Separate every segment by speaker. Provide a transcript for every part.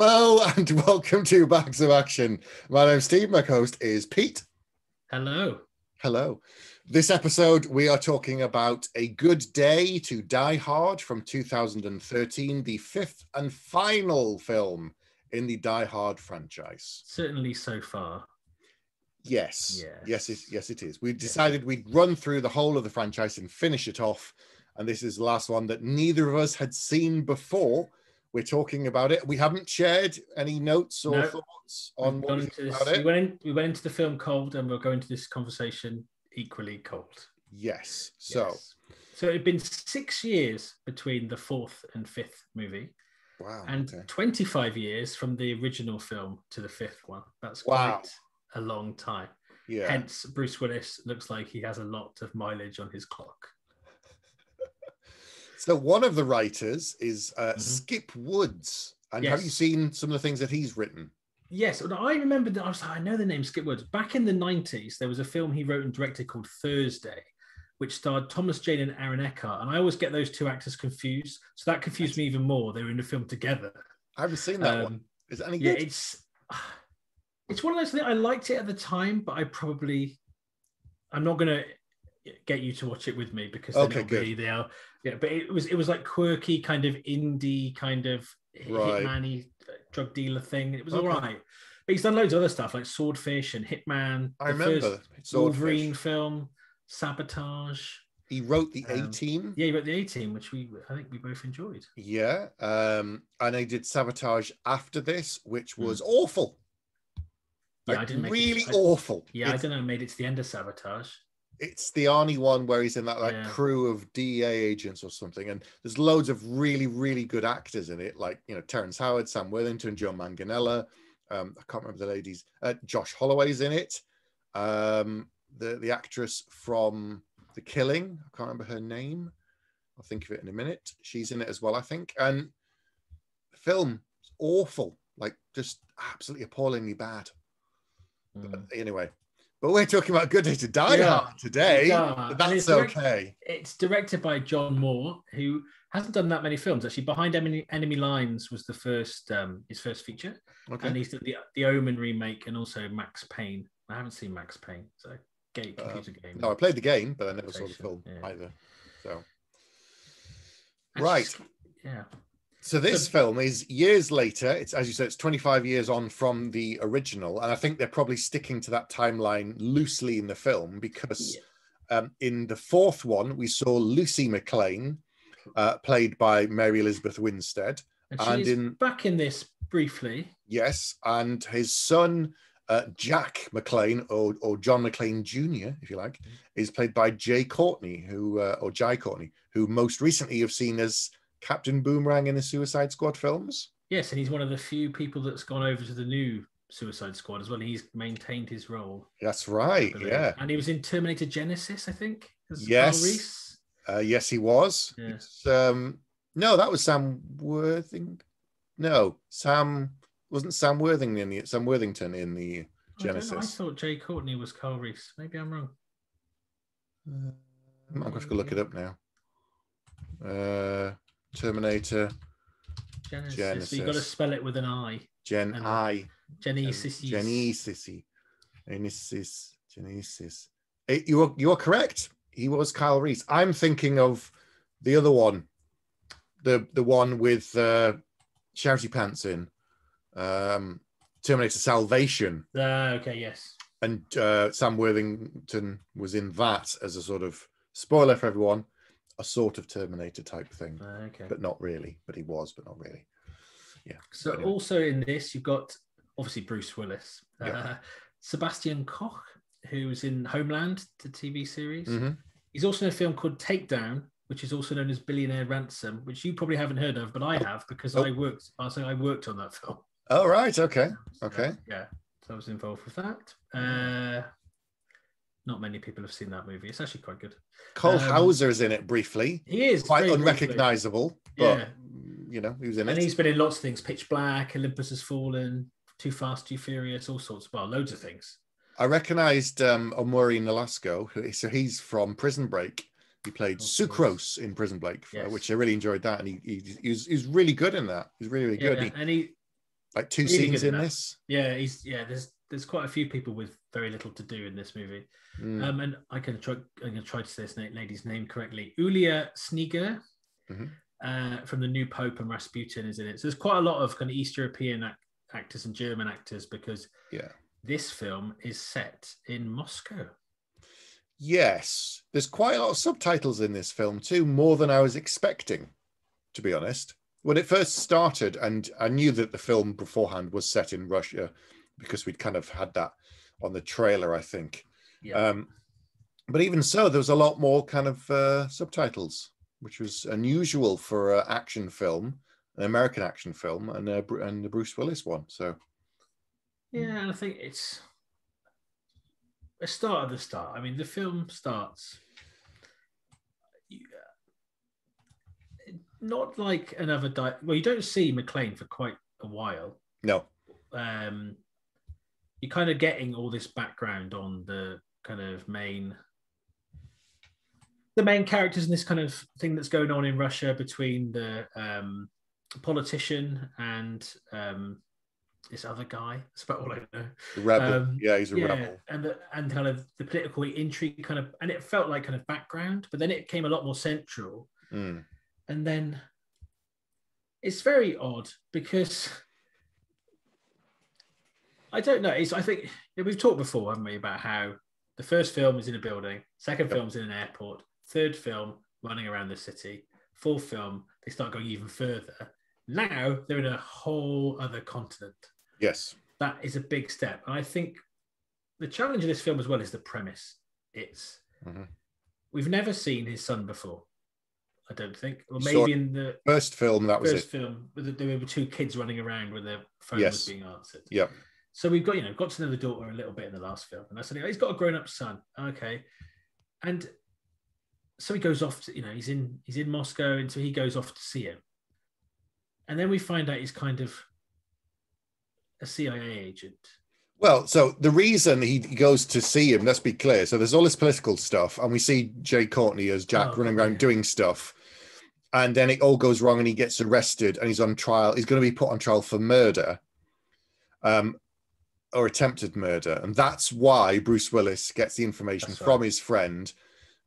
Speaker 1: Hello and welcome to Bags of Action. My name's Steve, my host is Pete.
Speaker 2: Hello.
Speaker 1: Hello. This episode, we are talking about A Good Day to Die Hard from 2013, the fifth and final film in the Die Hard franchise.
Speaker 2: Certainly so far.
Speaker 1: Yes, it is. We decided we'd run through the whole of the franchise and finish it off. And this is the last one that neither of us had seen before. We're talking about it. We haven't shared any notes or thoughts on what we think about it.
Speaker 2: We went into the film cold, and we'll go into this conversation equally cold.
Speaker 1: Yes. So
Speaker 2: it had been 6 years between the fourth and fifth movie.
Speaker 1: Wow.
Speaker 2: And 25 years from the original film to the fifth one. That's quite a long time.
Speaker 1: Yeah.
Speaker 2: Hence, Bruce Willis looks like he has a lot of mileage on his clock.
Speaker 1: So one of the writers is Skip Woods. And have you seen some of the things that he's written? Yes.
Speaker 2: Well, I remember that. I know the name Skip Woods. Back in the 90s, there was a film he wrote and directed called Thursday, which starred Thomas Jane and Aaron Eckhart. And I always get those two actors confused. So that confused me even more. They were in the film together.
Speaker 1: I haven't seen that one. Is it any good?
Speaker 2: It's one of those things. I liked it at the time, but I'm not going to get you to watch it with me because really they are. Yeah, but it was like quirky, kind of indie, kind of hitman-y drug dealer thing. It was all right. But he's done loads of other stuff like Swordfish and Hitman.
Speaker 1: I remember
Speaker 2: Wolverine film, Sabotage.
Speaker 1: He wrote the A-Team.
Speaker 2: Yeah, he wrote the A-Team, which I think we both enjoyed.
Speaker 1: Yeah, and he did Sabotage after this, which was awful.
Speaker 2: Yeah, I didn't make
Speaker 1: really awful.
Speaker 2: Yeah, I don't know. Made it to the end of Sabotage.
Speaker 1: It's the Arnie one where he's in that crew of DEA agents or something, and there's loads of really, really good actors in it, like Terrence Howard, Sam Worthington, Joe Manganiello. I can't remember the ladies. Josh Holloway's in it. The actress from The Killing, I can't remember her name. I'll think of it in a minute. She's in it as well, I think. And the film is awful, like just absolutely appallingly bad. But anyway. But we're talking about Good Day to Die Hard today. Yeah. That's okay.
Speaker 2: It's directed by John Moore, who hasn't done that many films. Actually, Behind Enemy Lines was the first his first feature. Okay. And he's done the Omen remake and also Max Payne. I haven't seen Max Payne, so computer game.
Speaker 1: No, I played the game, but I never saw the film either. So, right.
Speaker 2: Yeah.
Speaker 1: So this film is years later. It's, as you said, it's 25 years on from the original. And I think they're probably sticking to that timeline loosely in the film because in the fourth one, we saw Lucy McClane, played by Mary Elizabeth Winstead.
Speaker 2: And she's back in this briefly.
Speaker 1: Yes. And his son, Jack McClane, or John McClane Jr., if you like, is played by Courtney, Jai Courtney, who most recently you've seen as Captain Boomerang in the Suicide Squad films.
Speaker 2: Yes, and he's one of the few people that's gone over to the new Suicide Squad as well. He's maintained his role.
Speaker 1: That's right, yeah.
Speaker 2: And he was in Terminator Genesis, I think.
Speaker 1: Yes.
Speaker 2: Carl Reese.
Speaker 1: Yes, he was.
Speaker 2: Yes.
Speaker 1: No, that was Sam Worthing. No, wasn't Sam Worthington in the Genesis.
Speaker 2: I thought Jai Courtney was Carl Reese. Maybe I'm wrong.
Speaker 1: I'm going to look it up now. Terminator Genesis.
Speaker 2: So you've got to spell it with an I.
Speaker 1: Genesis. You are correct. He was Kyle Reese. I'm thinking of the other one, the one with Shouty Pants in, Terminator Salvation.
Speaker 2: Okay, yes.
Speaker 1: And Sam Worthington was in that as a sort of spoiler for everyone. A sort of Terminator type thing, but not really. But he was, but not really. Yeah.
Speaker 2: So anyway. Also in this, you've got obviously Bruce Willis, Sebastian Koch, who's in Homeland, the TV series. Mm-hmm. He's also in a film called Takedown, which is also known as Billionaire Ransom, which you probably haven't heard of, but I have because I worked on that film.
Speaker 1: Oh right, okay. So
Speaker 2: I was involved with that. Not many people have seen that movie. It's actually quite good.
Speaker 1: Cole Hauser is in it briefly.
Speaker 2: He is
Speaker 1: quite unrecognizable, but he was in it.
Speaker 2: And he's been in lots of things: Pitch Black, Olympus Has Fallen, Too Fast, Too Furious, all sorts. Well, loads of things.
Speaker 1: I recognised Amaury Nolasco, so he's from Prison Break. He played Sucrose in Prison Break, which I really enjoyed that, and he's really good in that. He's really, really good.
Speaker 2: And
Speaker 1: Like two
Speaker 2: really
Speaker 1: scenes in this.
Speaker 2: Yeah, there's quite a few people with very little to do in this movie. And I'm gonna try to say this lady's name correctly. Yulia Snigir, from The New Pope and Rasputin is in it. So there's quite a lot of kind of East European actors and German actors, because this film is set in Moscow.
Speaker 1: Yes, there's quite a lot of subtitles in this film too, more than I was expecting, to be honest. When it first started, and I knew that the film beforehand was set in Russia because we'd kind of had that on the trailer, I think.
Speaker 2: Yeah.
Speaker 1: But even so, there was a lot more kind of subtitles, which was unusual for an action film, an American action film, and the Bruce Willis one. So,
Speaker 2: yeah, and I think it's a start of the start. I mean, the film starts not like another well, you don't see McClane for quite a while.
Speaker 1: No.
Speaker 2: You're kind of getting all this background on the kind of main characters and this kind of thing that's going on in Russia between the politician and this other guy. That's about all I know.
Speaker 1: The rebel. Yeah, he's a rebel.
Speaker 2: And kind of the political intrigue kind of, and it felt like kind of background, but then it came a lot more central. And then it's very odd because I don't know. I think we've talked before, haven't we, about how the first film is in a building, second film's in an airport, third film running around the city, fourth film they start going even further. Now they're in a whole other continent.
Speaker 1: Yes,
Speaker 2: that is a big step, and I think the challenge of this film as well is the premise. It's we've never seen his son before. I don't think, or maybe in the
Speaker 1: first film there
Speaker 2: were two kids running around when their phone was being answered.
Speaker 1: Yeah.
Speaker 2: So we've got to know the daughter a little bit in the last film, and I said he's got a grown-up son. Okay, and so he goes off. He's in Moscow, and so he goes off to see him, and then we find out he's kind of a CIA agent.
Speaker 1: Well, so the reason he goes to see him, let's be clear. So there's all this political stuff, and we see Jay Courtney as Jack running around doing stuff. And then it all goes wrong and he gets arrested and he's on trial. He's going to be put on trial for murder or attempted murder. And that's why Bruce Willis gets the information from his friend,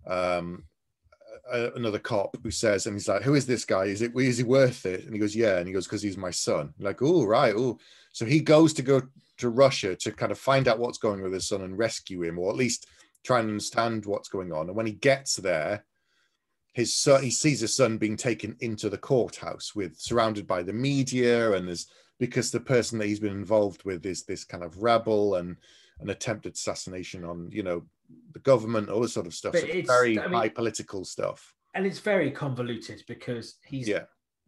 Speaker 1: another cop who says, and he's like, who is this guy? Is he worth it? And he goes, yeah. And he goes, because he's my son. Like, oh, right. Oh, so he goes to Russia to kind of find out what's going on with his son and rescue him, or at least try and understand what's going on. And when he gets there, he sees his son being taken into the courthouse surrounded by the media, and because the person that he's been involved with is this kind of rebel and an attempted assassination on, the government, all this sort of stuff. So it's very high political stuff. And
Speaker 2: it's very convoluted because he's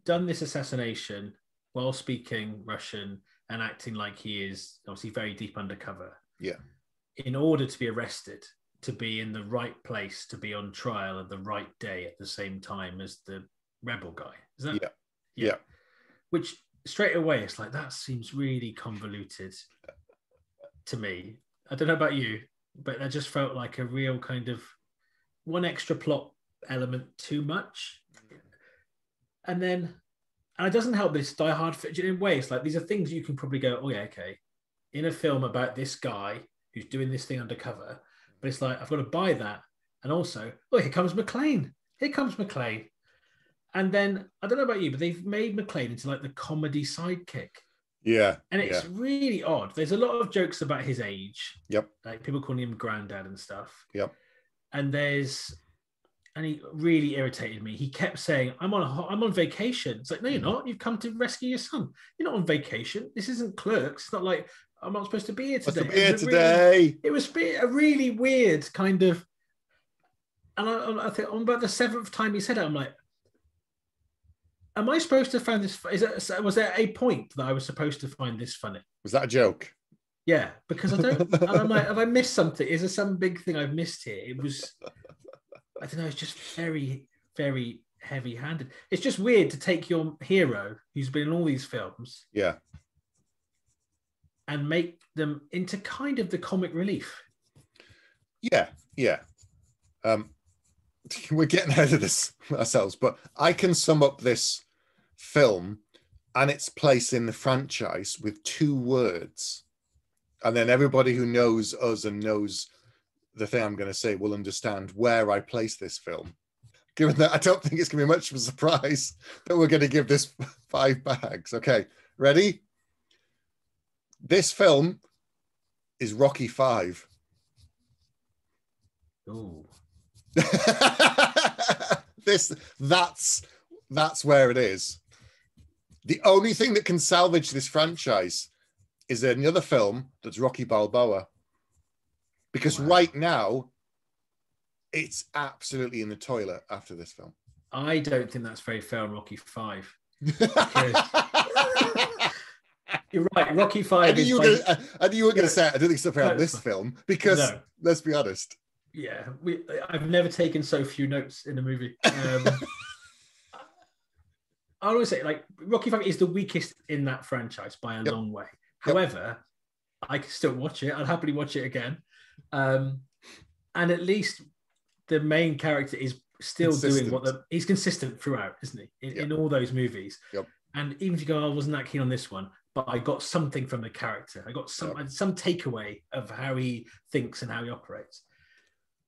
Speaker 2: done this assassination while speaking Russian and acting like he is obviously very deep undercover.
Speaker 1: Yeah.
Speaker 2: In order to be arrested, to be in the right place, to be on trial at the right day at the same time as the rebel guy. Is that?
Speaker 1: Yeah.
Speaker 2: Which straight away, it's like, that seems really convoluted to me. I don't know about you, but that just felt like a real kind of one extra plot element too much. And it doesn't help this Die Hard in ways. Like, these are things you can probably go, oh yeah, okay. In a film about this guy who's doing this thing undercover, but it's like, I've got to buy that. And also, here comes McClane. And then, I don't know about you, but they've made McClane into like the comedy sidekick.
Speaker 1: Yeah.
Speaker 2: And it's really odd. There's a lot of jokes about his age.
Speaker 1: Yep.
Speaker 2: Like people calling him granddad and stuff.
Speaker 1: Yep.
Speaker 2: And he really irritated me. He kept saying, I'm on vacation. It's like, no, you're not. You've come to rescue your son. You're not on vacation. This isn't Clerks. It's not like, I'm not supposed to be here today. It was a really weird kind of, and I think on about the seventh time he said it, I'm like, am I supposed to find this? Was there a point that I was supposed to find this funny?
Speaker 1: Was that a joke?
Speaker 2: Yeah, because I don't. And I'm like, have I missed something? Is there some big thing I've missed here? It was, I don't know. It's just very, very heavy-handed. It's just weird to take your hero who's been in all these films, and make them into kind of the comic relief.
Speaker 1: Yeah. We're getting out of this ourselves, but I can sum up this film and its place in the franchise with 2 words. And then everybody who knows us and knows the thing I'm going to say will understand where I place this film. Given that I don't think it's going to be much of a surprise that we're going to give this 5 bags. Okay, ready? This film is Rocky 5.
Speaker 2: Ooh.
Speaker 1: That's where it is. The only thing that can salvage this franchise is another film that's Rocky Balboa. Because right now, it's absolutely in the toilet after this film.
Speaker 2: I don't think that's very fair on Rocky 5. You're right, Rocky 5
Speaker 1: I knew you were going to say, I don't think it's fair on this film, because, let's be honest.
Speaker 2: Yeah, I've never taken so few notes in a movie. I always say, like, Rocky 5 is the weakest in that franchise by a long way. However, I can still watch it. I'll happily watch it again. And at least the main character is still doing he's consistent throughout, isn't he? In all those movies.
Speaker 1: Yep.
Speaker 2: And even if you go, I wasn't that keen on this one, but I got something from the character. I got some takeaway of how he thinks and how he operates.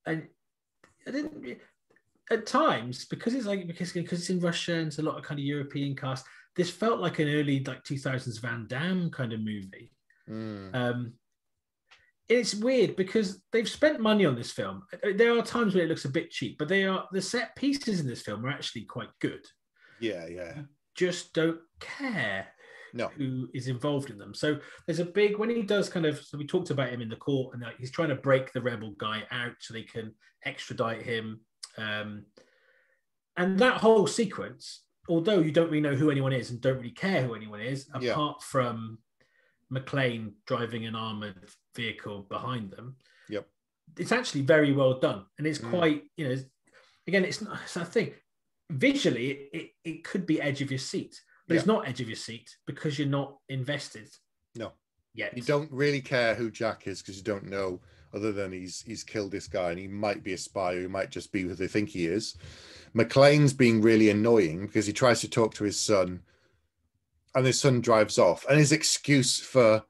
Speaker 2: And I didn't, at times, because it's in Russia and it's a lot of kind of European cast, this felt like an early 2000s Van Damme kind of movie. It's weird because they've spent money on this film. There are times where it looks a bit cheap, but the set pieces in this film are actually quite good.
Speaker 1: Yeah.
Speaker 2: You just don't care who is involved in them. So there's a big, when he does so we talked about him in the court, and he's trying to break the rebel guy out so they can extradite him. And that whole sequence, although you don't really know who anyone is and don't really care who anyone is, apart from McClane driving an armored vehicle behind them.
Speaker 1: Yep.
Speaker 2: It's actually very well done. And it's quite, again, it's a thing. Visually, it could be edge of your seat, but it's not edge of your seat because you're not invested.
Speaker 1: No.
Speaker 2: Yet.
Speaker 1: You don't really care who Jack is because you don't know, other than he's killed this guy and he might be a spy or he might just be who they think he is. McClane's being really annoying because he tries to talk to his son and his son drives off. And his excuse for,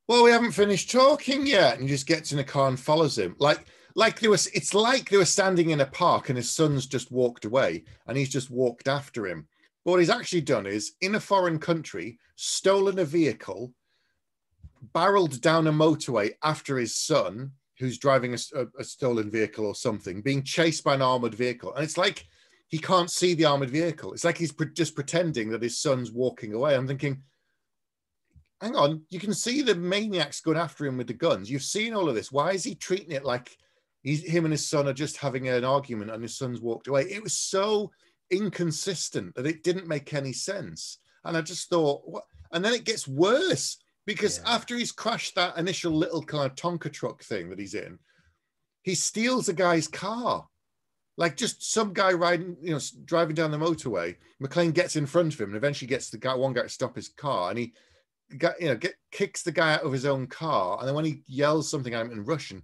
Speaker 1: well, we haven't finished talking yet. And he just gets in a car and follows him. It's like they were standing in a park and his son's just walked away and he's just walked after him. But what he's actually done is, in a foreign country, stolen a vehicle, barreled down a motorway after his son, who's driving a stolen vehicle or something, being chased by an armored vehicle. And it's like he can't see the armored vehicle. It's like he's just pretending that his son's walking away. I'm thinking, hang on, you can see the maniacs going after him with the guns. You've seen all of this. Why is he treating it like him and his son are just having an argument and his son's walked away? It was so inconsistent that it didn't make any sense. And I just thought, what? And then it gets worse because after he's crashed that initial little kind of Tonka truck thing that he's in, he steals a guy's car. Like just some guy driving down the motorway. McClane gets in front of him and eventually gets one guy to stop his car, and he kicks the guy out of his own car. And then when he yells something at him in Russian,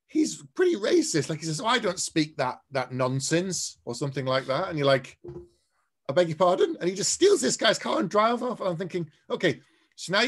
Speaker 1: he's pretty racist. Like he says, "Oh, I don't speak that nonsense," or something like that. And you're like, "I beg your pardon?" And he just steals this guy's car and drives off. And I'm thinking, okay, so now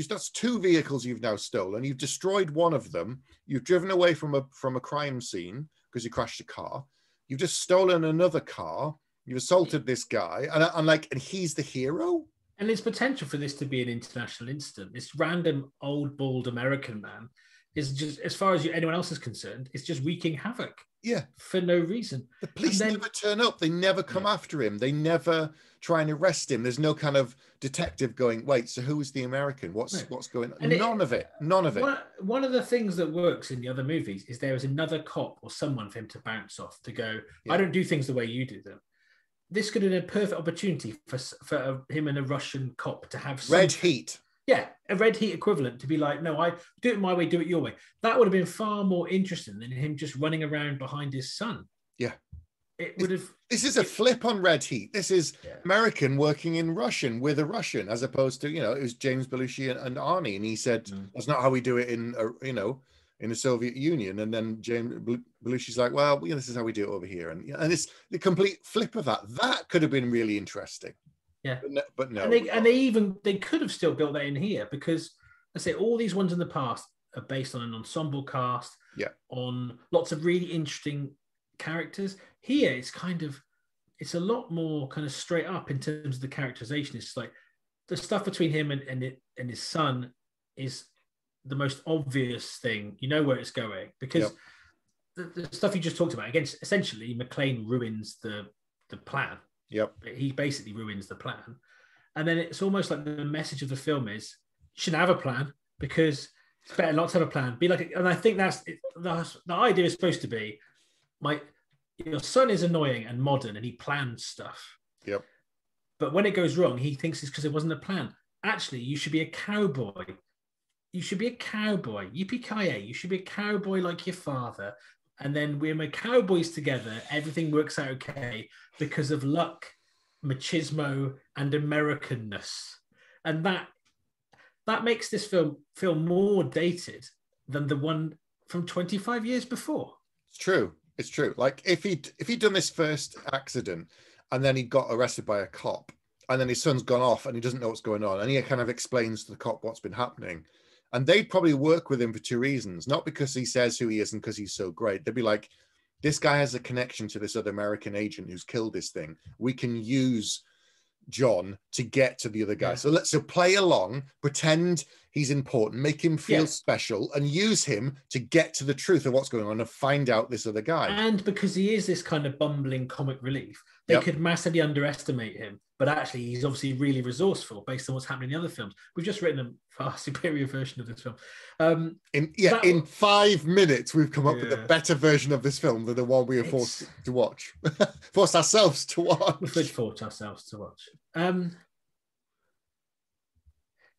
Speaker 1: that's 2 vehicles you've now stolen. You've destroyed one of them. You've driven away from a crime scene because you crashed a car. You've just stolen another car. You've assaulted this guy, and he's the hero.
Speaker 2: And there's potential for this to be an international incident. This random old bald American man is just, as far as anyone else is concerned, it's just wreaking havoc.
Speaker 1: Yeah,
Speaker 2: for no reason.
Speaker 1: The police never turn up. They never come after him. They never try and arrest him. There's no kind of detective going, wait, so who's the American? What's going on? None of it.
Speaker 2: One of the things that works in the other movies is there is another cop or someone for him to bounce off, to go, I don't do things the way you do them. This could have been a perfect opportunity for him and a Russian cop to have
Speaker 1: red heat.
Speaker 2: Yeah, a red heat equivalent, to be like, no, I do it my way, do it your way. That would have been far more interesting than him just running around behind his son.
Speaker 1: Yeah.
Speaker 2: It would have.
Speaker 1: This is a flip on red heat. This is American working in Russian with a Russian, as opposed to, it was James Belushi and Arnie. And he said, that's not how we do it in the Soviet Union. And then James Belushi's like, well, this is how we do it over here. And it's the complete flip of that. That could have been really interesting.
Speaker 2: Yeah.
Speaker 1: But no.
Speaker 2: And they could have still built that in here, because I say all these ones in the past are based on an ensemble cast, on lots of really interesting characters. Here, it's a lot more kind of straight up in terms of the characterization. It's like the stuff between him and his son is the most obvious thing. You know where it's going, because the stuff you just talked about, again, essentially McClane ruins the plan.
Speaker 1: Yep.
Speaker 2: He basically ruins the plan. And then it's almost like the message of the film is, you shouldn't have a plan, because it's better not to have a plan. Be like, and I think that's the idea is supposed to be, your son is annoying and modern and he plans stuff.
Speaker 1: Yep.
Speaker 2: But when it goes wrong, he thinks it's because it wasn't a plan. Actually, you should be a cowboy. You should be a cowboy. Yippee-ki-yay. You should be a cowboy like your father. And then when we're cowboys together, everything works out okay because of luck, machismo, and Americanness. And that makes this film feel more dated than the one from 25 years before.
Speaker 1: It's true. It's true. Like if he'd done this first accident and then he got arrested by a cop and then his son's gone off and he doesn't know what's going on and he kind of explains to the cop what's been happening, and they'd probably work with him for two reasons. Not because he says who he is and because he's so great. They'd be like, this guy has a connection to this other American agent who's killed this thing. We can use John to get to the other guy. So let's play along, pretend he's important, make him feel special, and use him to get to the truth of what's going on and find out this other guy.
Speaker 2: And because he is this kind of bumbling comic relief, they could massively underestimate him. But actually, he's obviously really resourceful based on what's happening in the other films. We've just written a far superior version of this film.
Speaker 1: In 5 minutes, we've come up with a better version of this film than the one we are forced to watch. Forced ourselves to watch.
Speaker 2: We've forced ourselves to watch.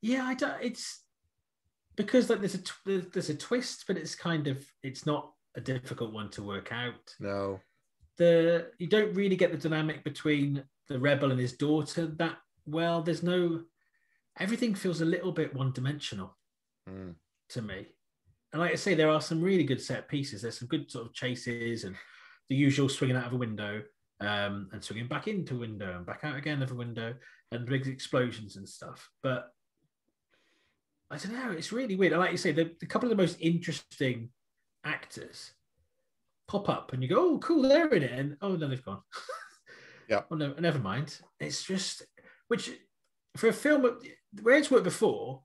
Speaker 2: It's because like there's a twist, but it's not a difficult one to work out.
Speaker 1: No.
Speaker 2: You don't really get the dynamic between the rebel and his daughter that well. Everything feels a little bit one-dimensional to me. And like I say, there are some really good set pieces. There's some good sort of chases and the usual swinging out of a window and swinging back into a window and back out again of a window and big explosions and stuff. But I don't know, it's really weird. And like you say, the couple of the most interesting actors pop up and you go, oh, cool, they're in it. And oh, no, they've gone.
Speaker 1: Yeah.
Speaker 2: Oh, no, never mind. It's just, which for a film where it's worked before,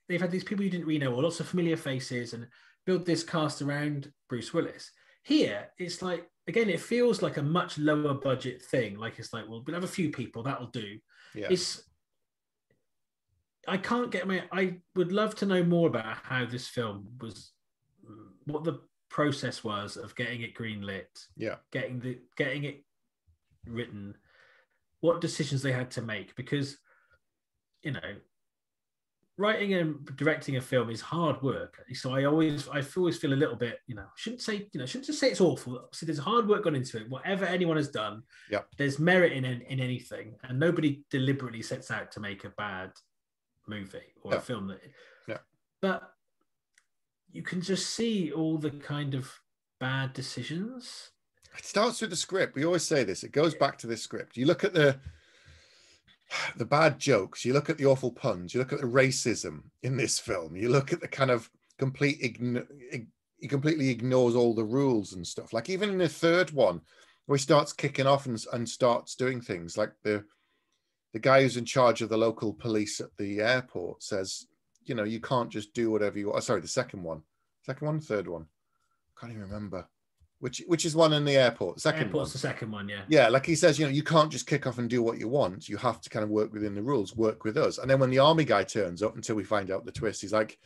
Speaker 2: they've had these people you didn't really know, or lots of familiar faces, and build this cast around Bruce Willis. Here, it's like, again, it feels like a much lower budget thing. Like, it's like, well, we'll have a few people, that'll do.
Speaker 1: Yeah.
Speaker 2: I would love to know more about how this film was, what the process was of getting it greenlit, getting it written, what decisions they had to make, because writing and directing a film is hard work. So I always feel a little bit, shouldn't just say it's awful. So there's hard work gone into it. Whatever anyone has done, there's merit in anything, and nobody deliberately sets out to make a bad movie or a film but you can just see all the kind of bad decisions.
Speaker 1: It starts with the script. We always say this. It goes back to this script. You look at the bad jokes. You look at the awful puns. You look at the racism in this film. You look at the kind of he completely ignores all the rules and stuff. Like even in the third one, where he starts kicking off and starts doing things like the guy who's in charge of the local police at the airport says, you can't just do whatever you want. Sorry, the third one, can't even remember. Which is one in the airport?
Speaker 2: Airport's the second one, yeah.
Speaker 1: Yeah, like he says, you can't just kick off and do what you want. You have to kind of work within the rules, work with us. And then when the army guy turns up, until we find out the twist, he's like,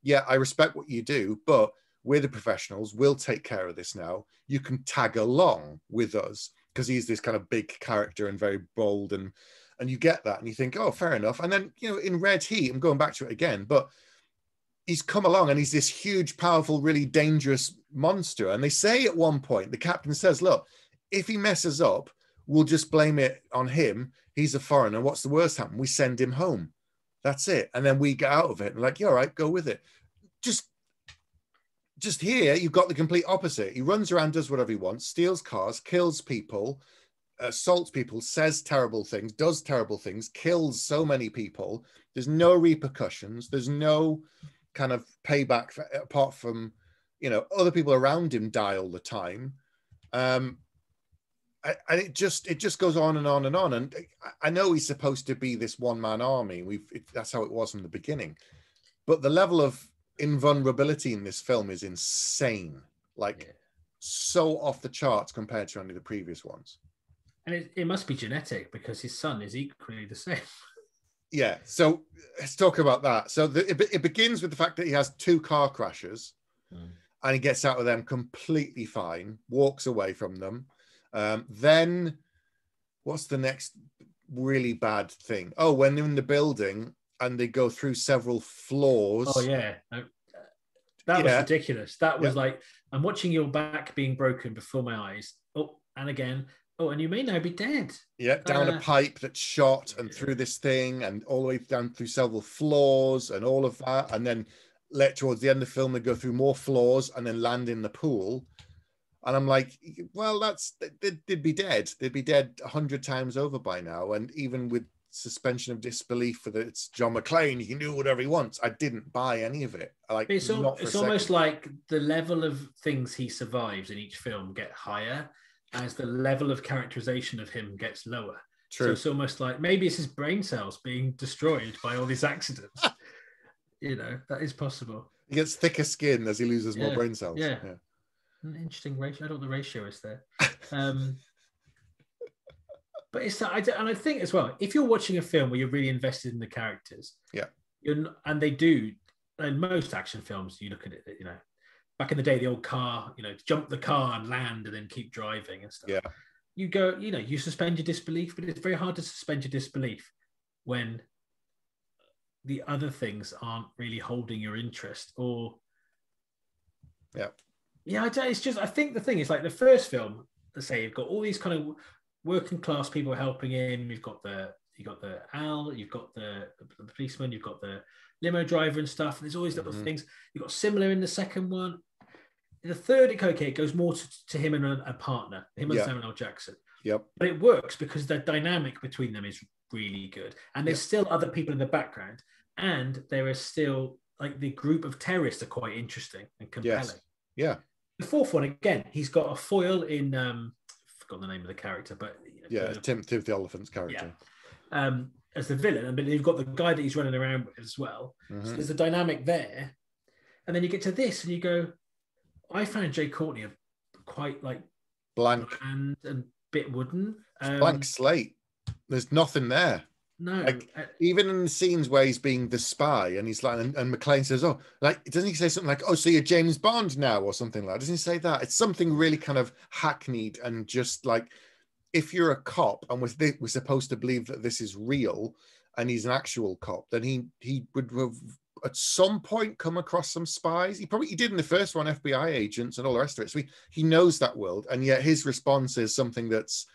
Speaker 1: yeah, I respect what you do, but we're the professionals. We'll take care of this now. You can tag along with us, because he's this kind of big character and very bold, and you get that and you think, oh, fair enough. And then, in Red Heat, I'm going back to it again, but he's come along and he's this huge, powerful, really dangerous monster. And they say at one point, the captain says, look, if he messes up, we'll just blame it on him. He's a foreigner. What's the worst happen? We send him home. That's it. And then we get out of it. And like, yeah, all right, go with it. Just here, you've got the complete opposite. He runs around, does whatever he wants, steals cars, kills people, assaults people, says terrible things, does terrible things, kills so many people. There's no repercussions. There's no kind of payback apart from, other people around him die all the time. And it just goes on and on and on. And I know he's supposed to be this one-man army. That's how it was from the beginning. But the level of invulnerability in this film is insane. So off the charts compared to any of the previous ones.
Speaker 2: And it must be genetic because his son is equally the same.
Speaker 1: Yeah. So let's talk about that. So it begins with the fact that he has 2 car crashes and he gets out of them completely fine, walks away from them. Then what's the next really bad thing? Oh, when they're in the building and they go through several floors.
Speaker 2: Oh, yeah. That was ridiculous. That was like, I'm watching your back being broken before my eyes. Oh, and again. Oh, and you may now be dead.
Speaker 1: Yeah, down a pipe that's shot and through this thing and all the way down through several floors and all of that. And then towards the end of the film, they go through more floors and then land in the pool. And I'm like, well, they'd be dead. They'd be dead 100 times over by now. And even with suspension of disbelief for that it's John McClane, he can do whatever he wants. I didn't buy any of it.
Speaker 2: It's almost like the level of things he survives in each film get higher as the level of characterization of him gets lower.
Speaker 1: True.
Speaker 2: So it's almost like maybe it's his brain cells being destroyed by all these accidents. That is possible.
Speaker 1: He gets thicker skin as he loses more brain cells.
Speaker 2: Yeah. An interesting ratio. I don't know what the ratio is there. But it's that, and I think as well, if you're watching a film where you're really invested in the characters, and they do, in most action films, you look at it, back in the day, the old car, jump the car and land and then keep driving and stuff.
Speaker 1: Yeah.
Speaker 2: You go, you suspend your disbelief, but it's very hard to suspend your disbelief when the other things aren't really holding your interest or. Yeah, it's just, I think the thing is like the first film, let's say you've got all these kind of working class people helping him. You've got the Al, you've got the policeman, you've got the limo driver and stuff. And there's always little things. You've got similar in the second one. In the third, it goes more to him and a partner, him and Samuel L. Jackson.
Speaker 1: Yep.
Speaker 2: But it works because the dynamic between them is really good. And there's still other people in the background. And there is still, like, the group of terrorists are quite interesting and compelling.
Speaker 1: Yes. Yeah.
Speaker 2: The fourth one, again, he's got a foil in, I've forgotten the name of the character, but...
Speaker 1: Timothy the Elephant's character.
Speaker 2: Yeah. As the villain, but you've got the guy that he's running around with as well. So there's a dynamic there. And then you get to this and you go, I found Jay Courtney quite like
Speaker 1: blank
Speaker 2: and a bit wooden.
Speaker 1: Blank slate. There's nothing there.
Speaker 2: No.
Speaker 1: Even in the scenes where he's being the spy and he's like, and McClane says, oh, like, doesn't he say something like, oh, so you're James Bond now or something like that? Doesn't he say that? It's something really kind of hackneyed and just like, if you're a cop and we're supposed to believe that this is real and he's an actual cop, then he would have at some point come across some spies. He did in the first one, FBI agents and all the rest of it. So he knows that world. And yet his response is something that's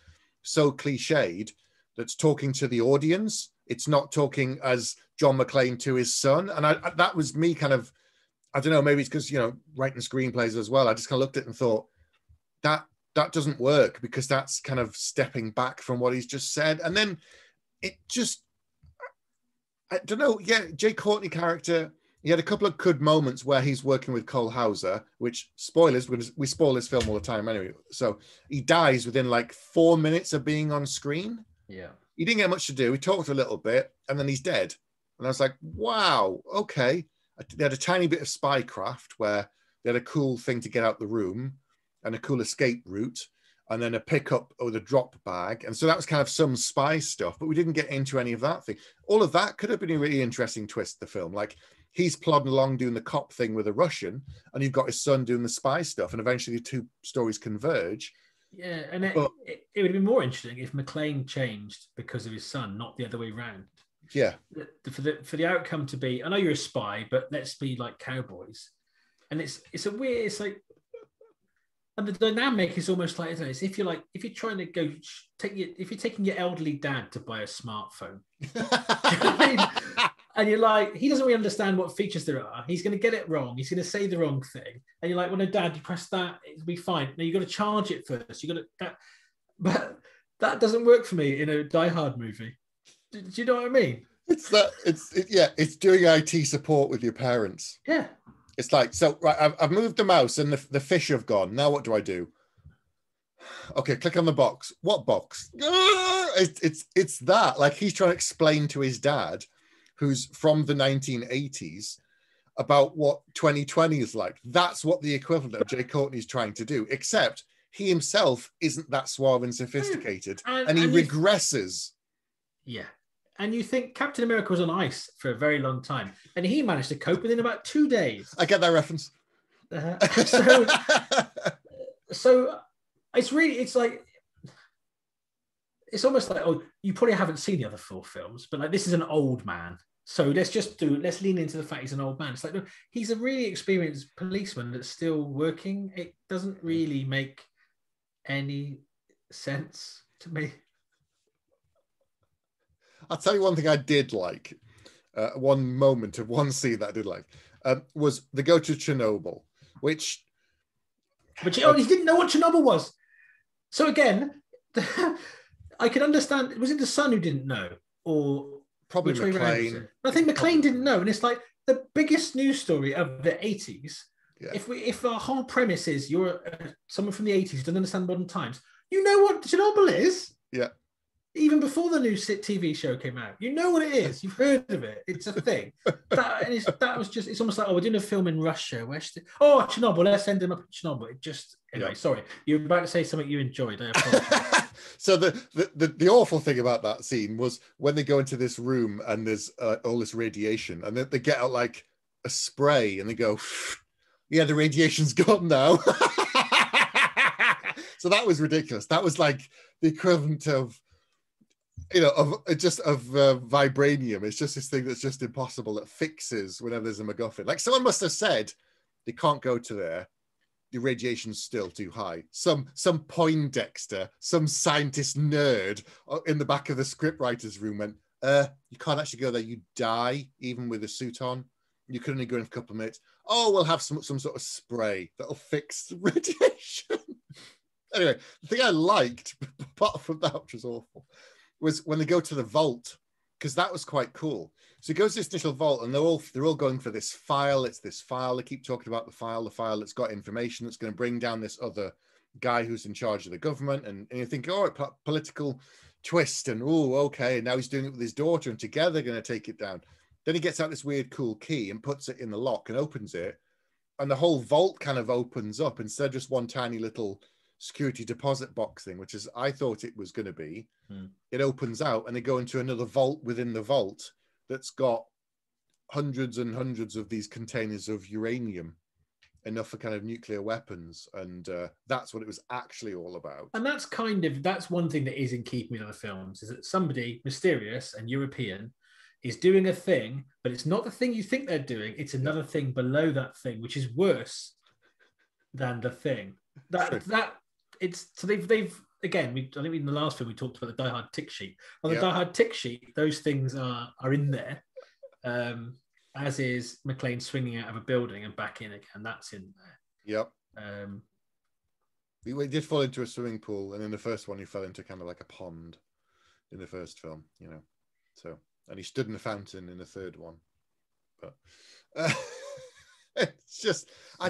Speaker 1: so cliched that's talking to the audience. It's not talking as John McClane to his son. And that was me kind of, I don't know, maybe it's because, writing screenplays as well. I just kind of looked at it and thought that doesn't work because that's kind of stepping back from what he's just said. And then it just, I don't know. Yeah, Jay Courtney character, he had a couple of good moments where he's working with Cole Hauser, which spoilers, we spoil this film all the time anyway. So he dies within like 4 minutes of being on screen.
Speaker 2: Yeah.
Speaker 1: He didn't get much to do. He talked a little bit and then he's dead. And I was like, wow, okay. They had a tiny bit of spycraft where they had a cool thing to get out the room and a cool escape route, and then a pickup or the drop bag. And so that was kind of some spy stuff, but we didn't get into any of that thing. All of that could have been a really interesting twist, the film. Like he's plodding along doing the cop thing with a Russian, and you've got his son doing the spy stuff, and eventually the two stories converge.
Speaker 2: Yeah, and it would have been more interesting if McClane changed because of his son, not the other way around.
Speaker 1: Yeah.
Speaker 2: For the outcome to be, I know you're a spy, but let's be like cowboys. And it's a weird, it's like, and the dynamic is almost like, I don't know, it's if you're trying to go if you're taking your elderly dad to buy a smartphone, do you know what I mean? And you're like, he doesn't really understand what features there are. He's going to get it wrong. He's going to say the wrong thing. And you're like, well, no, Dad, you press that, it'll be fine. No, you got to charge it first. You got to, but that doesn't work for me in a Die Hard movie. Do you know what I mean?
Speaker 1: It's doing IT support with your parents.
Speaker 2: Yeah.
Speaker 1: It's like, so right, I've moved the mouse and the fish have gone. Now what do I do? Okay, click on the box. What box? It's that. Like, he's trying to explain to his dad, who's from the 1980s, about what 2020 is like. That's what the equivalent of Jay Courtney's trying to do, except he himself isn't that suave and sophisticated, and he regresses.
Speaker 2: Yeah. And you think Captain America was on ice for a very long time, and he managed to cope within about 2 days.
Speaker 1: I get that reference.
Speaker 2: So it's like, it's almost like, oh, you probably haven't seen the other 4 films, but like, this is an old man. So let's lean into the fact he's an old man. It's like, no, he's a really experienced policeman that's still working. It doesn't really make any sense to me.
Speaker 1: I'll tell you one thing I did like. One moment of one scene that I did like was the go to Chernobyl, which
Speaker 2: he didn't know what Chernobyl was. So again, I can understand. Was it the son who didn't know, or
Speaker 1: probably McClane?
Speaker 2: I think McClane didn't know, and it's like the biggest news story of the 80s. Yeah. If our whole premise is you're someone from the 80s who doesn't understand modern times, you know what Chernobyl is.
Speaker 1: Yeah.
Speaker 2: Even before the new TV show came out, you know what it is. You've heard of it. It's a thing. It's almost like, oh, we're doing a film in Russia. Chernobyl. Let's end them up in Chernobyl. Anyway, Sorry, you were about to say something you enjoyed. I apologize.
Speaker 1: So the awful thing about that scene was when they go into this room and there's all this radiation, and they get out like a spray and they go, yeah, the radiation's gone now. So that was ridiculous. That was like the equivalent of, vibranium. It's just this thing that's just impossible, that fixes whenever there's a MacGuffin. Like, someone must have said they can't go to there. The radiation's still too high. Some Poindexter, some scientist nerd in the back of the scriptwriter's room went, you can't actually go there. You die even with a suit on. You can only go in for a couple of minutes. Oh, we'll have some sort of spray that'll fix the radiation. Anyway, the thing I liked, apart from that, which was awful, was when they go to the vault, because that was quite cool. So he goes to this initial vault, and they're all going for this file. It's this file. They keep talking about the file that's got information that's going to bring down this other guy who's in charge of the government. And you think, oh, political twist, and okay. And now he's doing it with his daughter, and together they're going to take it down. Then he gets out this weird, cool key and puts it in the lock and opens it, and the whole vault kind of opens up instead of just one tiny little security deposit box thing, which is I thought it was going to be. It opens out, and they go into another vault within the vault that's got hundreds and hundreds of these containers of uranium, enough for kind of nuclear weapons, and that's what it was actually all about.
Speaker 2: And that's one thing that is in keeping with other films, is that somebody mysterious and European is doing a thing, but it's not the thing you think they're doing. It's another thing below that thing, which is worse than the thing. They've again. I think in the last film we talked about the Die Hard tick sheet. On the Die Hard tick sheet, those things are in there, as is McClane swinging out of a building and back in again. That's in there.
Speaker 1: Yep. We did fall into a swimming pool, and in the first one, he fell into kind of like a pond. In the first film, so. And he stood in a fountain in the third one. But it's just, I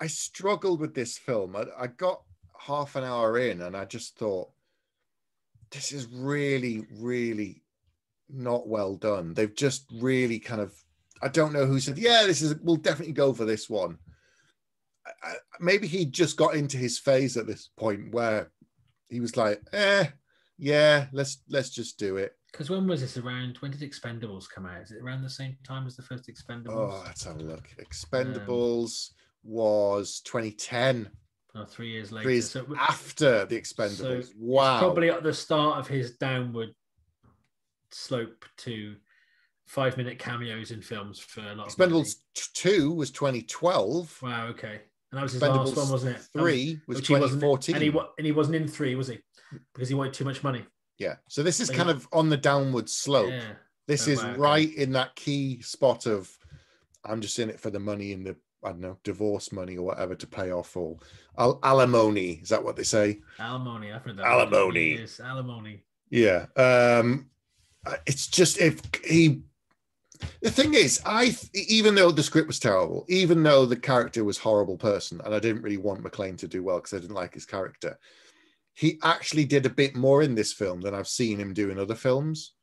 Speaker 1: struggled with this film. I got half an hour in, and I just thought, this is really, really not well done. They've just really kind of, I don't know who said, we'll definitely go for this one. Maybe he just got into his phase at this point where he was like, let's just do it.
Speaker 2: Because when was this around? When did Expendables come out? Is it around the same time as the first Expendables?
Speaker 1: Oh, let's have a look. Expendables was 2010.
Speaker 2: 3 years later.
Speaker 1: 3 years after the Expendables.
Speaker 2: So
Speaker 1: wow.
Speaker 2: Probably at the start of his downward slope to 5-minute cameos in films for a lot.
Speaker 1: Expendables 2 was 2012.
Speaker 2: Wow, okay. And that was his last one, wasn't it?
Speaker 1: 3 was 2014.
Speaker 2: And he wasn't in 3, was he? Because he wanted too much money.
Speaker 1: Yeah, so this is kind of on the downward slope. This is right in that key spot of, I'm just in it for the money, and I don't know, divorce money or whatever to pay off, or alimony. Is that what they say?
Speaker 2: Alimony. I've heard that.
Speaker 1: Alimony.
Speaker 2: Yes, alimony.
Speaker 1: Yeah. It's just the thing is, even though the script was terrible, even though the character was a horrible person, and I didn't really want McClane to do well because I didn't like his character, he actually did a bit more in this film than I've seen him do in other films.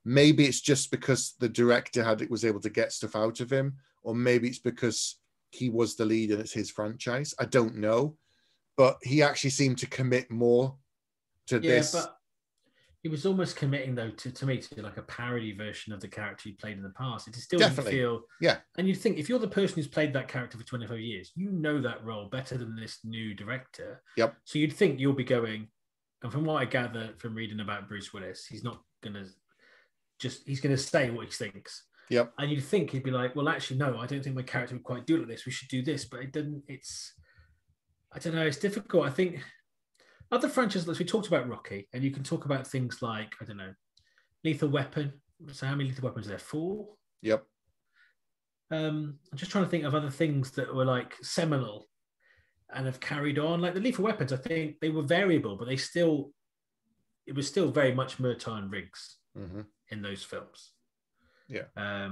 Speaker 1: Maybe it's just because the director was able to get stuff out of him, or maybe it's because he was the lead and it's his franchise. I don't know, but he actually seemed to commit more to this. But
Speaker 2: he was almost committing, though, to me, to like a parody version of the character he played in the past. It still didn't feel...
Speaker 1: Yeah.
Speaker 2: And you'd think, if you're the person who's played that character for 25 years, you know that role better than this new director.
Speaker 1: Yep.
Speaker 2: So you'd think you'll be going... And from what I gather from reading about Bruce Willis, he's not going to... he's going to say what he thinks.
Speaker 1: Yep.
Speaker 2: And you'd think he'd be like, well, actually, no, I don't think my character would quite do it like this. We should do this. But it didn't... I don't know. It's difficult. I think... Other franchises, we talked about Rocky, and you can talk about things like, I don't know, Lethal Weapon. So how many Lethal Weapons are there? 4?
Speaker 1: Yep.
Speaker 2: I'm just trying to think of other things that were like seminal and have carried on. Like the Lethal Weapons, I think they were variable, but it was still very much Murtaugh and Riggs in those films.
Speaker 1: Yeah.
Speaker 2: I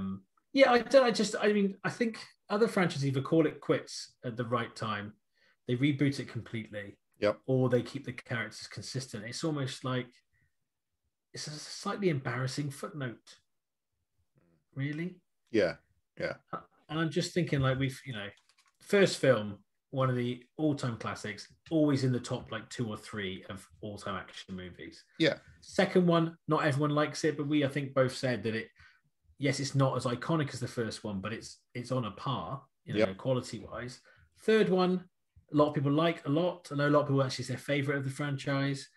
Speaker 2: think other franchises either call it quits at the right time, they reboot it completely.
Speaker 1: Yep.
Speaker 2: Or they keep the characters consistent. It's almost like it's a slightly embarrassing footnote. Really?
Speaker 1: Yeah. Yeah.
Speaker 2: And I'm just thinking, like, first film, one of the all-time classics, always in the top like 2 or 3 of all-time action movies.
Speaker 1: Yeah.
Speaker 2: Second one, not everyone likes it, but I think both said that it's not as iconic as the first one, but it's on a par, quality-wise. Third one, a lot of people like a lot. I know a lot of people actually it's their favorite of the franchise.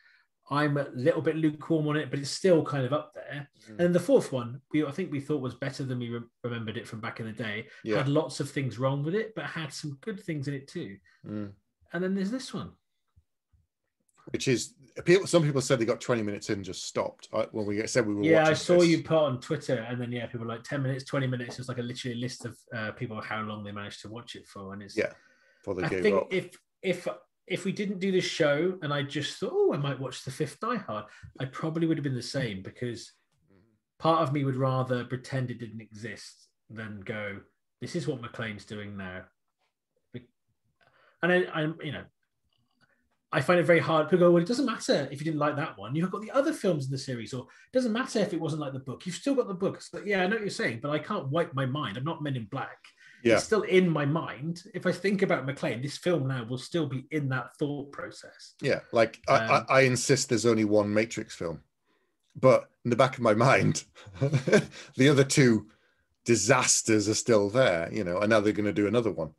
Speaker 2: I'm a little bit lukewarm on it, but it's still kind of up there. And then the fourth one, I think we thought was better than we remembered it from back in the day.
Speaker 1: Yeah.
Speaker 2: Had lots of things wrong with it, but had some good things in it too. And then there's this one.
Speaker 1: Which is, some people said they got 20 minutes in and just stopped when we said we were watching
Speaker 2: I saw
Speaker 1: this.
Speaker 2: you put on Twitter, and then people were like 10 minutes, 20 minutes. It's like literally a list of people how long they managed to watch it for. And it's I think if we didn't do this show and I just thought, I might watch the 5th Die Hard, I probably would have been the same, because part of me would rather pretend it didn't exist than go, this is what McClane's doing now. And I find it very hard. People go, well, it doesn't matter if you didn't like that one. You've got the other films in the series, or it doesn't matter if it wasn't like the book. You've still got the book. It's like, I know what you're saying, but I can't wipe my mind. I'm not Men in Black. Yeah. It's still in my mind. If I think about McClane, this film now will still be in that thought process.
Speaker 1: Yeah, like I insist there's only one Matrix film, but in the back of my mind, the other 2 disasters are still there, and now they're going to do another one.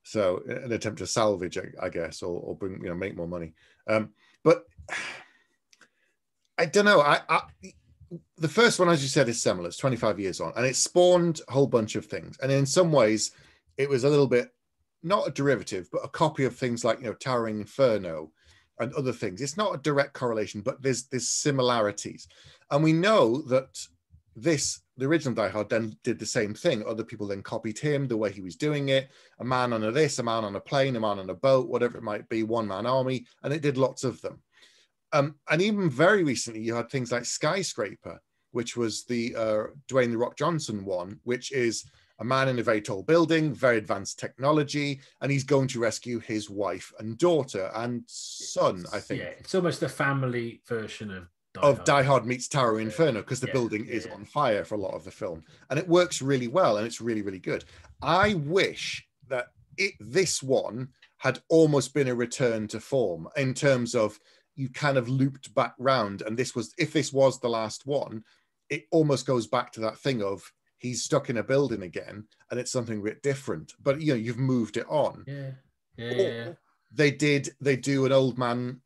Speaker 1: So an attempt to salvage, I guess, or bring, make more money. But I don't know. The first one, as you said, is seminal. It's 25 years on, and it spawned a whole bunch of things. And in some ways, it was a little bit, not a derivative, but a copy of things like, Towering Inferno and other things. It's not a direct correlation, but there's similarities. And we know that the original Die Hard then did the same thing. Other people then copied him, the way he was doing it. A man on a man on a plane, a man on a boat, whatever it might be, one-man army, and it did lots of them. And even very recently, you had things like Skyscraper, which was the Dwayne The Rock Johnson one, which is a man in a very tall building, very advanced technology, and he's going to rescue his wife and daughter and son, I think.
Speaker 2: Yeah, it's almost a family version
Speaker 1: of Die Hard meets Tower Inferno, because the building is on fire for a lot of the film. And it works really well, and it's really, really good. I wish that this one had almost been a return to form in terms of you kind of looped back round, and if this was the last one, it almost goes back to that thing of he's stuck in a building again, and it's something a bit different. But you've moved it on.
Speaker 2: Yeah.
Speaker 1: They do an old man,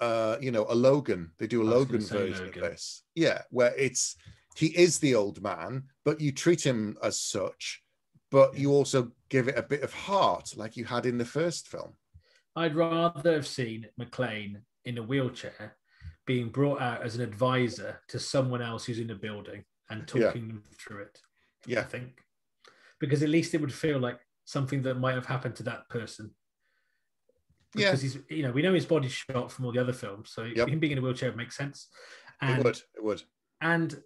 Speaker 1: a Logan. They do a Logan version of this. Yeah, where he is the old man, but you treat him as such, but you also give it a bit of heart, like you had in the first film.
Speaker 2: I'd rather have seen McClane in a wheelchair being brought out as an advisor to someone else who's in the building and talking them through it.
Speaker 1: Yeah.
Speaker 2: I think. Because at least it would feel like something that might have happened to that person.
Speaker 1: Because
Speaker 2: he's, we know his body's shot from all the other films, so him being in a wheelchair makes sense. And,
Speaker 1: it would. And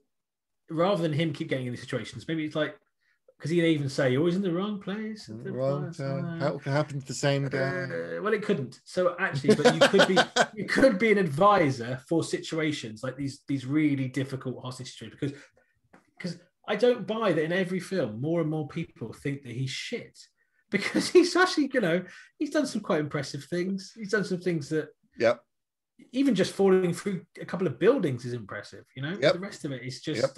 Speaker 2: rather than him keep getting in these situations, maybe it's like, because he'd even say, "You're always in the wrong place."
Speaker 1: Wrong time. How happened to the same guy?
Speaker 2: Well, it couldn't. So actually, but you could be an advisor for situations like these really difficult hostage situations. Because I don't buy that in every film, more and more people think that he's shit. Because he's actually, he's done some quite impressive things. He's done some things that, even just falling through a couple of buildings is impressive. The rest of it is just.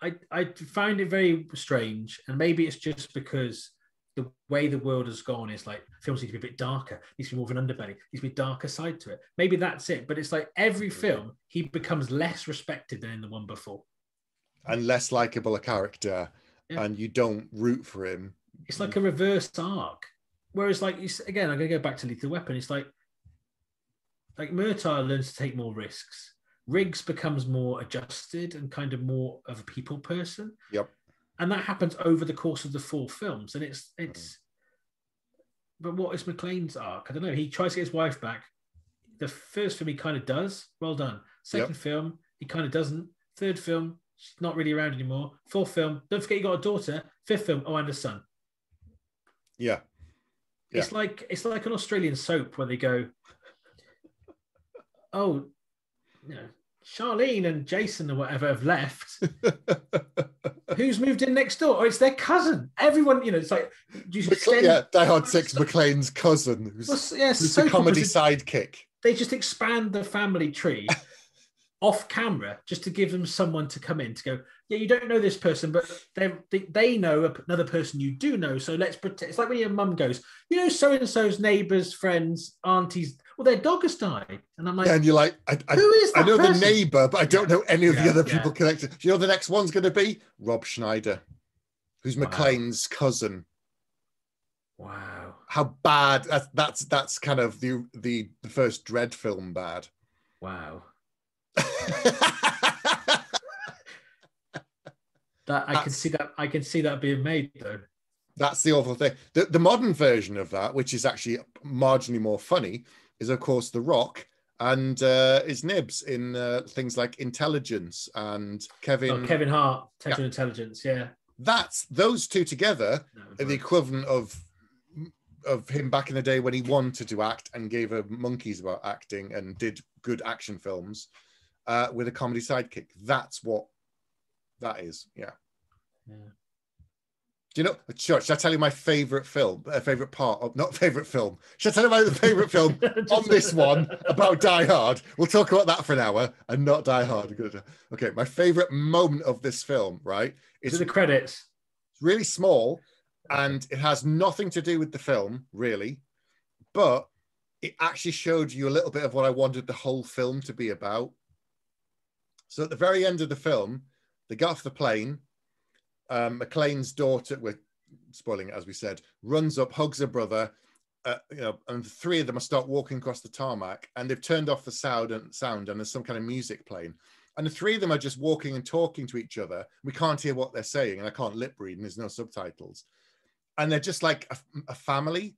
Speaker 2: I find it very strange, and maybe it's just because the way the world has gone is like films need to be a bit darker, needs to be more of an underbelly, needs to be a darker side to it. Maybe that's it, but it's like every film he becomes less respected than in the one before,
Speaker 1: and less likable a character, and you don't root for him.
Speaker 2: It's like a reverse arc. Whereas, like, again, I'm gonna go back to Lethal Weapon. It's like Murtaugh learns to take more risks. Riggs becomes more adjusted and kind of more of a people person.
Speaker 1: Yep.
Speaker 2: And that happens over the course of the 4 films. And it's but what is McClane's arc? I don't know. He tries to get his wife back. The first film he kind of does. Well done. Second film, he kind of doesn't. Third film, she's not really around anymore. 4th film, don't forget you got a daughter. 5th film, and a son.
Speaker 1: Yeah.
Speaker 2: It's like an Australian soap where they go, oh, Charlene and Jason or whatever have left. Who's moved in next door? Oh, it's their cousin. Everyone, it's like,
Speaker 1: Die Hard 6, McClane's cousin, who's a comedy sidekick.
Speaker 2: They just expand the family tree off camera just to give them someone to come in to go, yeah, you don't know this person, but they know another person you do know. So let's pretend. It's like when your mum goes, so-and-so's neighbours, friends, aunties, well, their dog has died. And I'm like,
Speaker 1: and you're like,
Speaker 2: who is that
Speaker 1: I know
Speaker 2: person?
Speaker 1: the neighbour, but I don't know any of the other people connected. Do you know the next one's going to be? Rob Schneider, who's McClane's cousin.
Speaker 2: Wow.
Speaker 1: How bad. That's kind of the first Dredd film bad.
Speaker 2: Wow. I can see that being made though.
Speaker 1: That's the awful thing. The modern version of that, which is actually marginally more funny, is of course The Rock and his nibs in things like Intelligence and Kevin
Speaker 2: Hart, Total Intelligence.
Speaker 1: That's those two together are the equivalent of him back in the day when he wanted to act and gave a monkeys about acting and did good action films with a comedy sidekick. That's what that is. Yeah. Do you know, should I tell you my favorite film, favorite part of, not favorite film? Should I tell you my favorite film on this one about Die Hard? We'll talk about that for an hour and not Die Hard. Okay, my favorite moment of this film, right?
Speaker 2: Is it the credits?
Speaker 1: It's really small and it has nothing to do with the film, really, but it actually showed you a little bit of what I wanted the whole film to be about. So at the very end of the film, they get off the plane. McClane's daughter, we're spoiling it as we said, runs up, hugs her brother, and the 3 of them start walking across the tarmac, and they've turned off the sound, and there's some kind of music playing. And the 3 of them are just walking and talking to each other. We can't hear what they're saying, and I can't lip read, and there's no subtitles. And they're just like a family,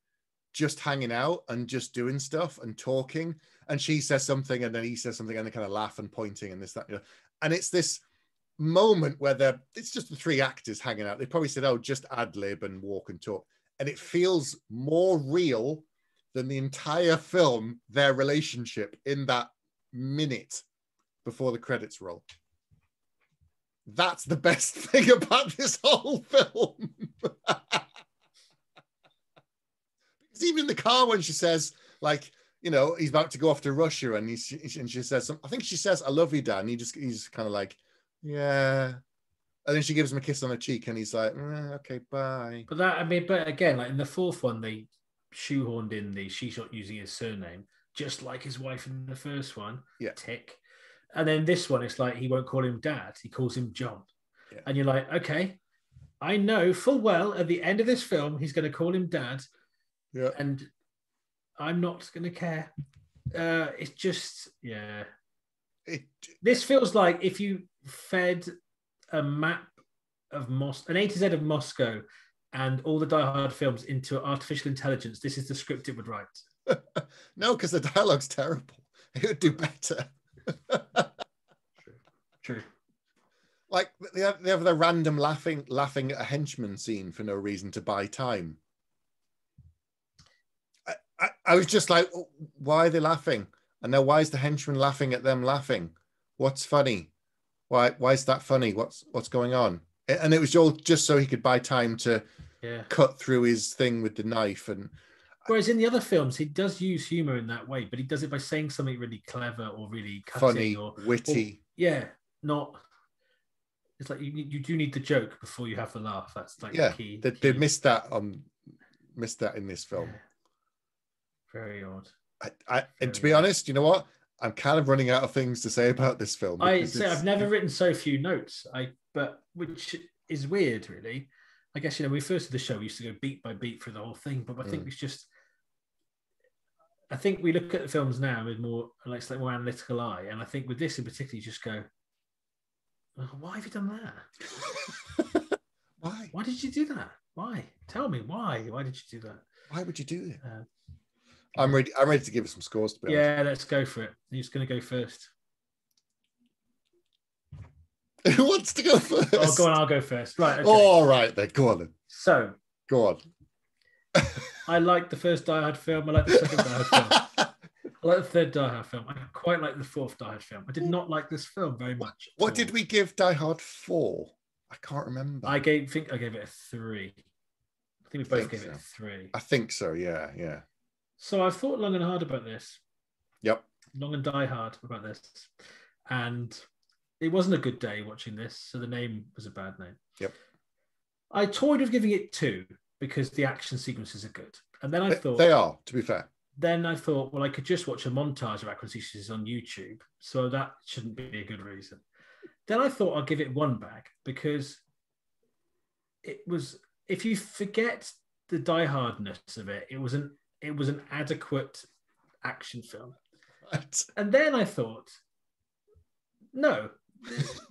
Speaker 1: just hanging out and just doing stuff and talking. And she says something, and then he says something, and they kind of laugh and pointing and this, that, And it's this moment where it's just the 3 actors hanging out. They probably said, oh, just ad lib and walk and talk. And it feels more real than the entire film, their relationship in that minute before the credits roll. That's the best thing about this whole film. Because even in the car when she says, like, he's about to go off to Russia and she says, I think she says, I love you, Dad. And he's kind of like, yeah. And then she gives him a kiss on the cheek and he's like, okay, bye.
Speaker 2: But again, like in the 4th one, they shoehorned in she's not using his surname, just like his wife in the first one.
Speaker 1: Yeah.
Speaker 2: Tick. And then this one, it's like he won't call him Dad, he calls him John. Yeah. And you're like, okay, I know full well at the end of this film, he's going to call him Dad.
Speaker 1: Yeah.
Speaker 2: And I'm not going to care. It's just, yeah. This feels like if you fed a map of an A to Z of Moscow and all the Die Hard films into artificial intelligence, this is the script it would write.
Speaker 1: No, because the dialogue's terrible. It would do better.
Speaker 2: True.
Speaker 1: Like they have the random laughing at a henchman scene for no reason to buy time. I was just like, why are they laughing? And now why is the henchman laughing at them laughing? What's funny? Why is that funny? What's going on? And it was all just so he could buy time to cut through his thing with the knife. And
Speaker 2: whereas in the other films, he does use humor in that way, but he does it by saying something really clever or really cutting
Speaker 1: funny,
Speaker 2: or
Speaker 1: witty.
Speaker 2: Not. It's like you do need the joke before you have the laugh. That's like
Speaker 1: the
Speaker 2: key.
Speaker 1: They missed that in this film.
Speaker 2: Yeah. Very odd.
Speaker 1: And to be honest, you know what? I'm kind of running out of things to say about this film.
Speaker 2: I've never written so few notes. But which is weird, really. I guess when we first did the show, we used to go beat by beat through the whole thing. But I think it's just. I think we look at the films now with more more analytical eye, and I think with this in particular, you just go, oh, "Why have you done that?
Speaker 1: Why?
Speaker 2: Why did you do that? Why? Tell me why? Why did you do that?
Speaker 1: Why would you do it?" I'm ready to give it some scores. To be honest.
Speaker 2: Yeah, let's go for it. Who's going to go first?
Speaker 1: Who wants to go first?
Speaker 2: Oh, go on, I'll go first. Right. Okay.
Speaker 1: All right, then. Go on then.
Speaker 2: So.
Speaker 1: Go on.
Speaker 2: I like the first Die Hard film. I like the second Die Hard film. I like the third Die Hard film. I quite like the fourth Die Hard film. I did not like this film very much.
Speaker 1: What did we give Die Hard for? I can't remember.
Speaker 2: I think I gave it a 3. I think we both gave it a 3.
Speaker 1: I think so, yeah.
Speaker 2: So I've thought long and hard about this.
Speaker 1: Yep.
Speaker 2: Long and die hard about this. And it wasn't a good day watching this, so the name was a bad name.
Speaker 1: Yep.
Speaker 2: I toyed with giving it 2 because the action sequences are good. And then I thought...
Speaker 1: They are, to be fair.
Speaker 2: Then I thought, well, I could just watch a montage of action sequences on YouTube, so that shouldn't be a good reason. Then I thought I'll give it 1 bag because it was... If you forget the die-hardness of it, it was an adequate action film.
Speaker 1: Right.
Speaker 2: And then I thought, no,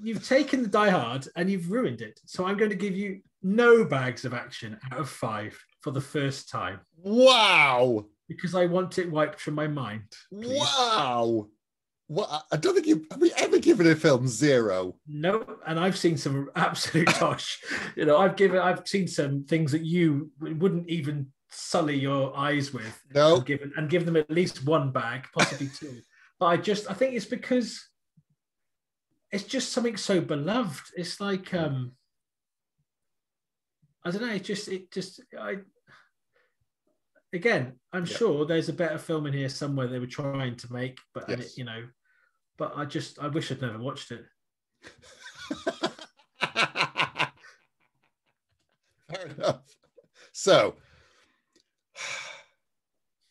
Speaker 2: you've taken the Die Hard and you've ruined it. So I'm going to give you no bags of action out of 5 for the first time.
Speaker 1: Wow.
Speaker 2: Because I want it wiped from my mind. Please.
Speaker 1: Wow. What? I don't think have we ever given a film 0?
Speaker 2: No, and I've seen some absolute tosh. I've seen some things that you wouldn't even sully your eyes with.
Speaker 1: No.
Speaker 2: And give them at least 1 bag, possibly 2. But I think it's because it's just something so beloved. It's like I don't know. Again, I'm sure there's a better film in here somewhere they were trying to make, but
Speaker 1: yes.
Speaker 2: But I wish I'd never watched it.
Speaker 1: Fair enough. So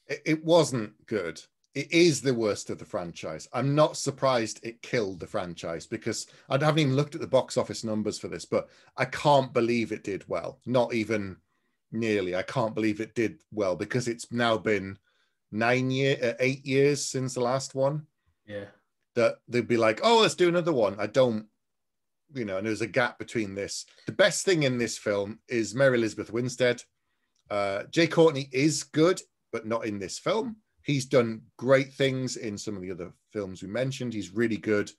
Speaker 1: it wasn't good. It is the worst of the franchise. I'm not surprised it killed the franchise because I haven't even looked at the box office numbers for this, but I can't believe it did well. Not even nearly. I can't believe it did well because it's now been 8 years since the last one.
Speaker 2: Yeah. That
Speaker 1: they'd be like, oh, let's do another one. I don't, and there's a gap between this. The best thing in this film is Mary Elizabeth Winstead. Jay Courtney is good, but not in this film. He's done great things in some of the other films we mentioned. He's really good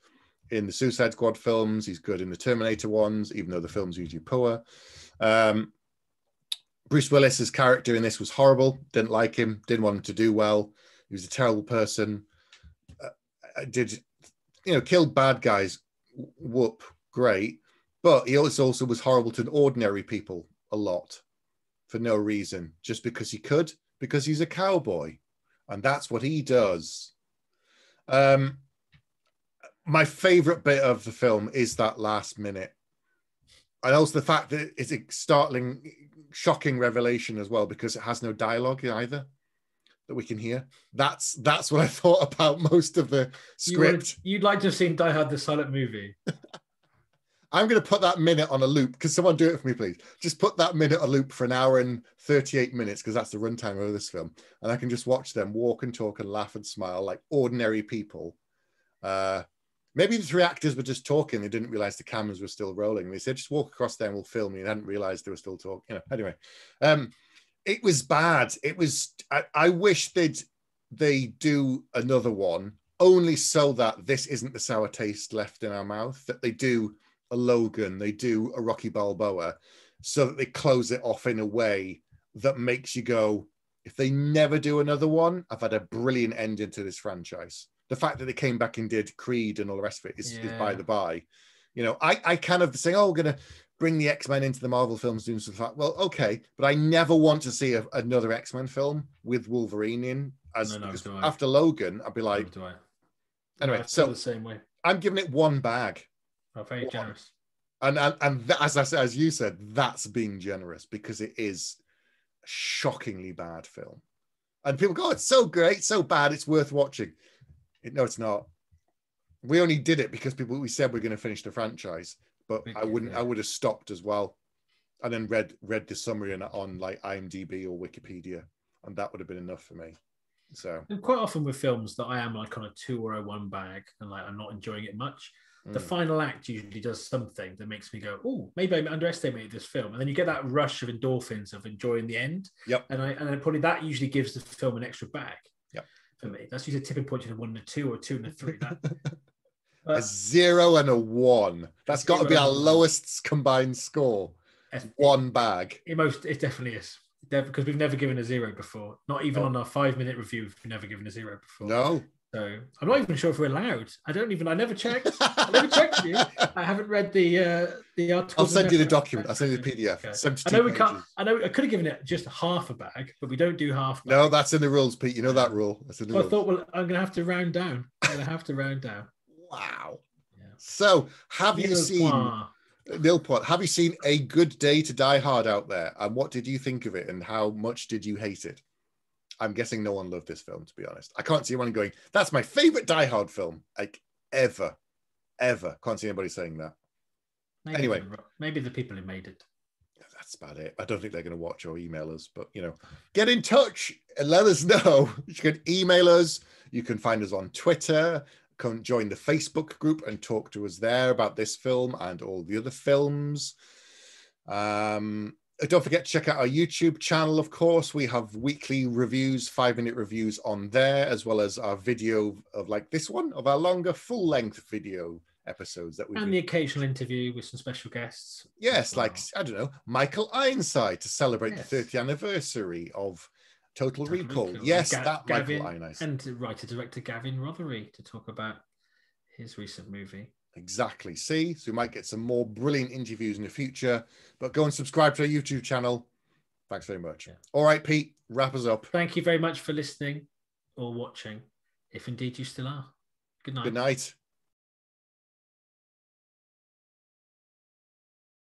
Speaker 1: in the Suicide Squad films. He's good in the Terminator ones, even though the film's usually poor. Bruce Willis's character in this was horrible. Didn't like him. Didn't want him to do well. He was a terrible person. Killed bad guys. Whoop, great. But he also was horrible to ordinary people a lot for no reason, just because he could, because he's a cowboy. And that's what he does. My favorite bit of the film is that last minute. And also the fact that it's a startling, shocking revelation as well, because it has no dialogue either that we can hear. That's what I thought about most of the script.
Speaker 2: You'd like to have seen Die Hard, the silent movie.
Speaker 1: I'm going to put that minute on a loop. Can someone do it for me, please? Just put that minute on a loop for 1 hour and 38 minutes, because that's the runtime of this film. And I can just watch them walk and talk and laugh and smile like ordinary people. Maybe the three actors were just talking. They didn't realize the cameras were still rolling. They said, just walk across there and we'll film you. They hadn't realized they were still talking. You know, anyway, it was bad. It was, I wish they do another one only so that this isn't the sour taste left in our mouth, that they do a Logan, they do a Rocky Balboa, so that they close it off in a way that makes you go, if they never do another one, I've had a brilliant ending to this franchise. The fact that they came back and did Creed and all the rest of it is by the by. You know, I kind of say, oh, we're going to bring the X-Men into the Marvel films, doing stuff like, well, okay, but I never want to see another X-Men film with Wolverine in. After Logan, I'd be like, anyway, so
Speaker 2: the same way.
Speaker 1: I'm giving it one bag.
Speaker 2: Oh, very generous.
Speaker 1: And as I said, as you said, that's being generous, because it is a shockingly bad film. And people go, oh, it's so great, so bad, it's worth watching. No, it's not. We only did it because we said we're going to finish the franchise, but I would have stopped as well, and then read the summary on like IMDb or Wikipedia, and that would have been enough for me. So,
Speaker 2: and quite often with films that I am like on a 2 or a 1 bag, and like I'm not enjoying it much, the final act usually does something that makes me go, oh, maybe I underestimated this film, and then you get that rush of endorphins of enjoying the end.
Speaker 1: Yep.
Speaker 2: And probably that usually gives the film an extra bag.
Speaker 1: Yep.
Speaker 2: For me, that's usually a tipping point to 1 and a 2 or 2 and a 3.
Speaker 1: A 0 and a 1. That's got to be our lowest combined score. One bag.
Speaker 2: It definitely is. Because we've never given a 0 before. Not even on our 5-minute review, we've never given a 0 before.
Speaker 1: No.
Speaker 2: So I'm not even sure if we're allowed. I never checked. I never checked you. I haven't read the article.
Speaker 1: I'll send you the document. I'll send you the PDF.
Speaker 2: Okay. I know we can't. I know I could have given it just half a bag, but we don't do half.
Speaker 1: No, that's in the rules, Pete. You know that rule. That's in the rules.
Speaker 2: I thought, well, I'm going to have to round down.
Speaker 1: Wow. Yeah. So, have you seen Nilpot? Have you seen A Good Day to Die Hard out there? And what did you think of it? And how much did you hate it? I'm guessing no one loved this film, to be honest. I can't see anyone going, that's my favorite Die Hard film, like ever. Can't see anybody saying that.
Speaker 2: Maybe the people who made it.
Speaker 1: That's about it. I don't think they're going to watch or email us, but get in touch and let us know. You can email us. You can find us on Twitter. Come join the Facebook group and talk to us there about this film and all the other films. Don't forget to check out our YouTube channel, of course. We have weekly reviews, 5-minute reviews on there, as well as our video of like this one, of our longer, full-length video episodes that we
Speaker 2: and the occasional interview with some special guests.
Speaker 1: Yes, like, I don't know, Michael Ironside to celebrate the 30th anniversary of Total Recall. Yes, that Michael Ironside.
Speaker 2: And writer-director Gavin Rothery to talk about his recent movie.
Speaker 1: Exactly. See, so we might get some more brilliant interviews in the future, but go and subscribe to our YouTube channel. Thanks very much. Yeah. All right, Pete, wrap us up.
Speaker 2: Thank you very much for listening or watching, if indeed you still are. Good night.
Speaker 1: Good night.